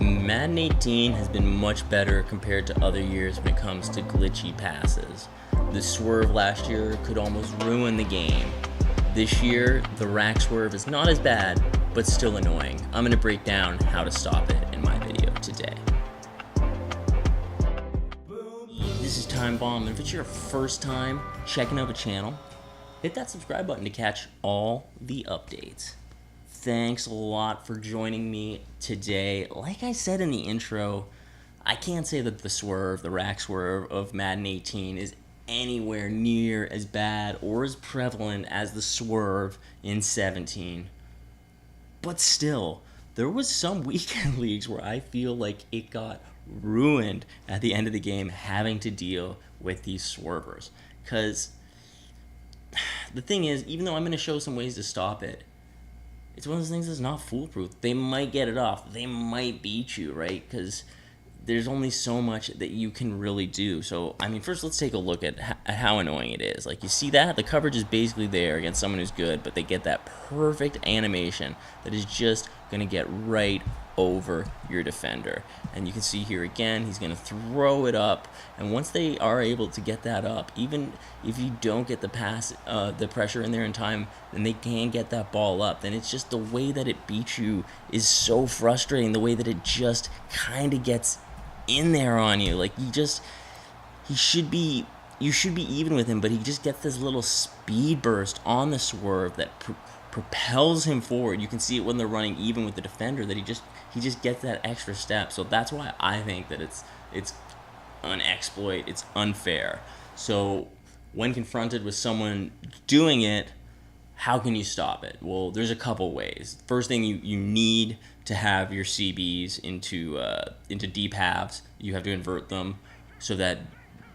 Madden 18 has been much better compared to other years when it comes to glitchy passes. The swerve last year could almost ruin the game. This year, the Rac Swerve is not as bad, but still annoying. I'm going to break down how to stop it in my video today. This is Time Bomb, and if it's your first time checking out the channel, hit that subscribe button to catch all the updates. Thanks a lot for joining me today. Like I said in the intro, I can't say that the Rac Swerve of Madden 18 is anywhere near as bad or as prevalent as the swerve in 17. But still, there was some weekend leagues where I feel like it got ruined at the end of the game having to deal with these swervers. Because the thing is, even though I'm going to show some ways to stop it, it's one of those things that's not foolproof. They might get it off. They might beat you, right? Because there's only so much that you can really do. So, I mean, first let's take a look at how annoying it is. Like, you see that? The coverage is basically there against someone who's good, but they get that perfect animation that is just going to get right over your defender. And you can see here again, he's going to throw it up. And once they are able to get that up, even if you don't get the pass, the pressure in there in time, then they can get that ball up. Then it's just the way that it beats you is so frustrating. The way that it just kind of gets in there on you. Like, you should be even with him, but he just gets this little speed burst on the swerve that propels him forward. You can see it when they're running even with the defender, that he just gets that extra step. So that's why I think that it's an exploit. It's unfair. So when confronted with someone doing it, how can you stop it? Well, there's a couple ways. First thing, you need to have your CBs into deep halves. You have to invert them so that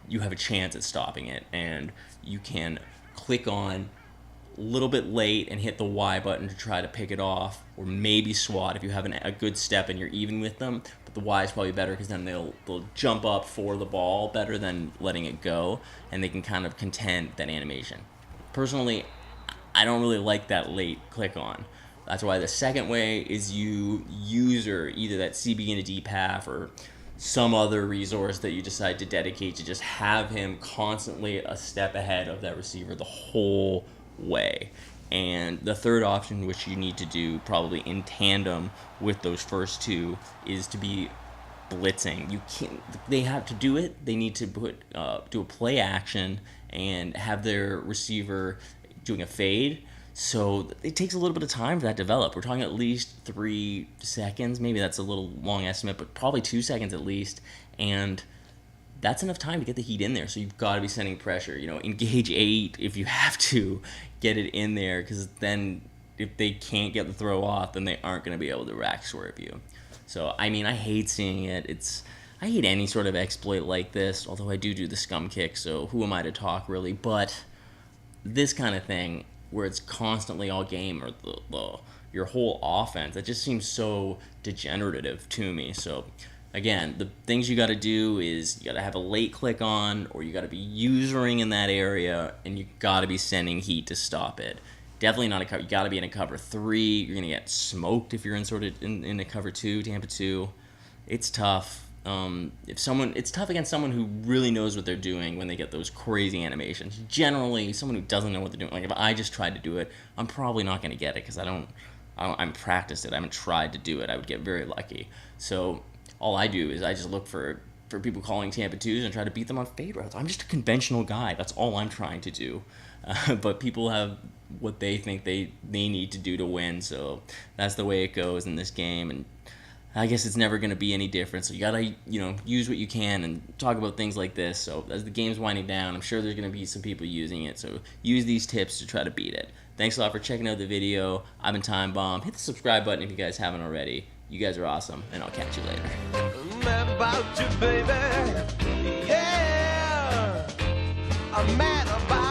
you have a chance at stopping it, and you can click on a little bit late and hit the Y button to try to pick it off, or maybe swat if you have a good step and you're even with them. But the Y is probably better because then they'll jump up for the ball better than letting it go, and they can kind of contend that animation. Personally, I don't really like that late click on. That's why the second way is you use either that CB into deep half or some other resource that you decide to dedicate to just have him constantly a step ahead of that receiver the whole way. And the third option, which you need to do probably in tandem with those first two, is to be blitzing. They have to do it. They need to do a play action and have their receiver doing a fade. So it takes a little bit of time for that to develop. We're talking at least 3 seconds. Maybe that's a little long estimate, but probably 2 seconds at least. And that's enough time to get the heat in there. So you've got to be sending pressure. Engage 8 if you have to get it in there, because then if they can't get the throw off, then they aren't going to be able to Rac Swerve you. So, I mean, I hate seeing it. I hate any sort of exploit like this, although I do the scum kick, so who am I to talk, really? But this kind of thing, where it's constantly all game, or your whole offense, that just seems so degenerative to me. So again, the things you got to do is you got to have a late click on, or you got to be usering in that area, and you got to be sending heat to stop it. Definitely not a cover. You got to be in a cover 3. You're gonna get smoked if you're in a cover 2, Tampa 2. It's tough. It's tough against someone who really knows what they're doing when they get those crazy animations. Generally, someone who doesn't know what they're doing, like if I just tried to do it, I'm probably not going to get it because I'm practiced it. I haven't tried to do it. I would get very lucky. So all I do is I just look for people calling Tampa 2s and try to beat them on fade routes. I'm just a conventional guy. That's all I'm trying to do. But people have what they think they need to do to win. So that's the way it goes in this game. And I guess it's never going to be any different. So you got to, use what you can and talk about things like this. So as the game's winding down, I'm sure there's going to be some people using it. So use these tips to try to beat it. Thanks a lot for checking out the video. I've been Time Bomb. Hit the subscribe button if you guys haven't already. You guys are awesome, and I'll catch you later. Mad about you, baby. Yeah. I'm mad about